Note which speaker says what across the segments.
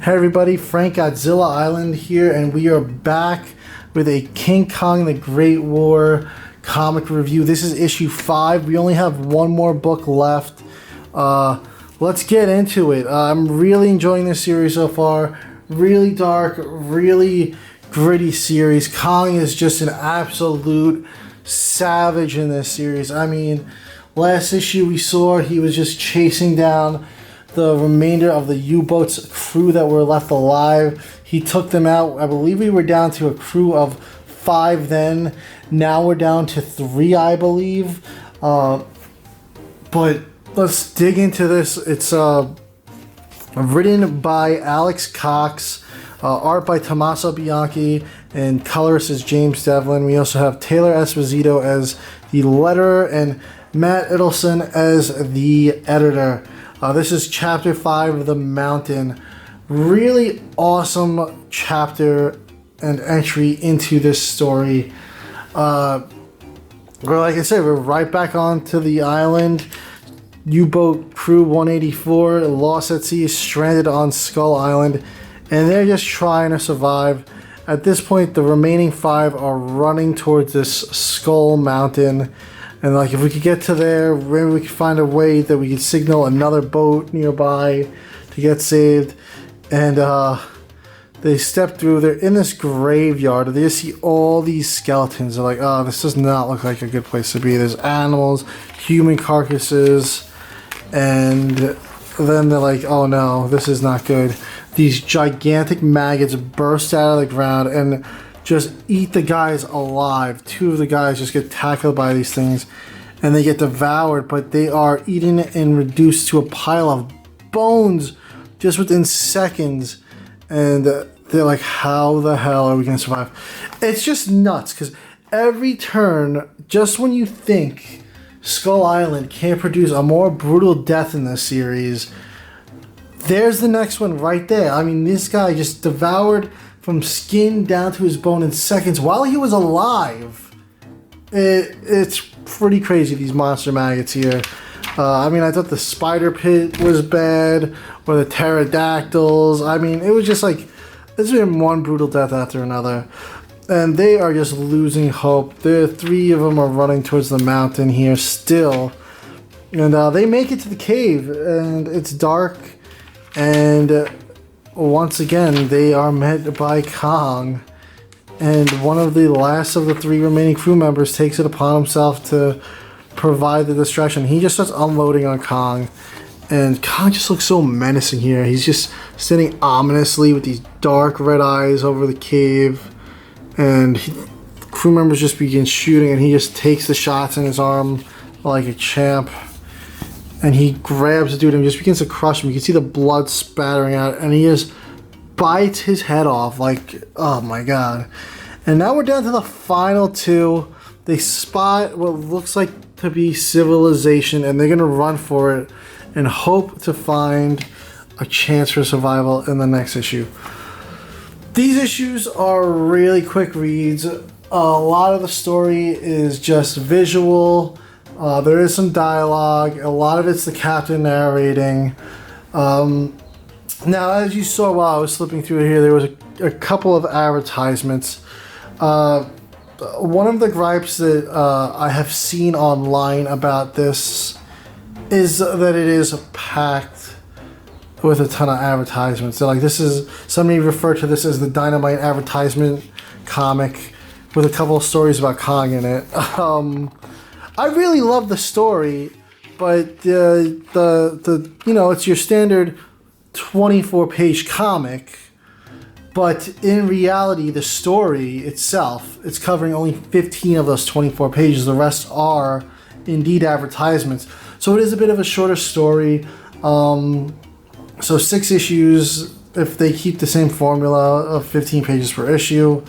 Speaker 1: Hey everybody, Frank Godzilla Island here, and we are back with a King Kong the Great War comic review. This is issue 5. We only have one more book left. Let's get into it. I'm really enjoying this series so far. Really dark, really gritty series. Kong is just an absolute savage in this series. I mean, last issue we saw he was just chasing down the remainder of the U-boat's crew that were left alive. He took them out. I believe we were down to a crew of 5 then. Now we're down to 3, I believe. But let's dig into this. It's written by Alex Cox, art by Tommaso Bianchi, and colorist is James Devlin. We also have Taylor Esposito as the letterer and Matt Idelson as the editor. This is chapter 5 of The Mountain. Really awesome chapter and entry into this story. Like I said, we're right back onto the island. U-boat crew 184, lost at sea, stranded on Skull Island, and they're just trying to survive. At this point, the remaining 5 are running towards this Skull Mountain. And like, if we could get to there, maybe we could find a way that we could signal another boat nearby to get saved. And they step through. They're in this graveyard. They just see all these skeletons. They're like, oh, this does not look like a good place to be. There's animals, human carcasses, and then they're like, oh no, this is not good. These gigantic maggots burst out of the ground and just eat the guys alive. 2 of the guys just get tackled by these things and they get devoured, but they are eaten and reduced to a pile of bones just within seconds. And they're like, how the hell are we gonna survive? It's just nuts, because every turn, just when you think Skull Island can't produce a more brutal death in this series, there's the next one right there. I mean, this guy just devoured from skin down to his bone in seconds while he was alive. It's pretty crazy, these monster maggots here. I mean, I thought the spider pit was bad, or the pterodactyls. I mean, it was just like, it's been one brutal death after another. And they are just losing hope. The 3 of them are running towards the mountain here still. And they make it to the cave, and it's dark. And once again, they are met by Kong, and one of the last of the 3 remaining crew members takes it upon himself to provide the distraction. He just starts unloading on Kong, and Kong just looks so menacing here. He's just standing ominously with these dark red eyes over the cave, and crew members just begin shooting, and he just takes the shots in his arm like a champ. And he grabs the dude and just begins to crush him. You can see the blood spattering out, and he just bites his head off. Like, oh my god. And now we're down to the final 2. They spot what looks like to be civilization, and they're going to run for it and hope to find a chance for survival in the next issue. These issues are really quick reads. A lot of the story is just visual. There is some dialogue. A lot of it's the captain narrating. Now, as you saw while I was flipping through here, there was a couple of advertisements. One of the gripes that I have seen online about this is that it is packed with a ton of advertisements. So, like, somebody referred to this as the Dynamite advertisement comic with a couple of stories about Kong in it. I really love the story, but the you know, it's your standard 24-page comic, but in reality, the story itself, it's covering only 15 of those 24 pages. The rest are indeed advertisements. So it is a bit of a shorter story. So 6 issues, if they keep the same formula of 15 pages per issue,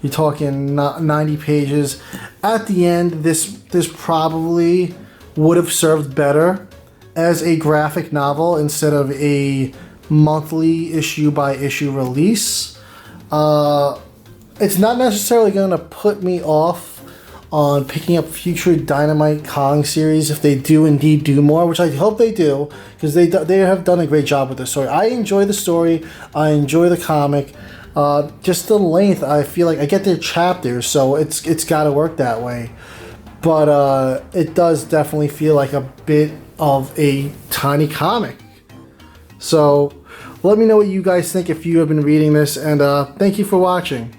Speaker 1: you're talking 90 pages. At the end, this probably would have served better as a graphic novel instead of a monthly issue-by-issue release. It's not necessarily going to put me off on picking up future Dynamite Kong series if they do indeed do more, which I hope they do, because they have done a great job with the story. I enjoy the story. I enjoy the comic. Just the length, I feel like I get their chapters, so it's got to work that way. But it does definitely feel like a bit of a tiny comic. So let me know what you guys think if you have been reading this, and thank you for watching.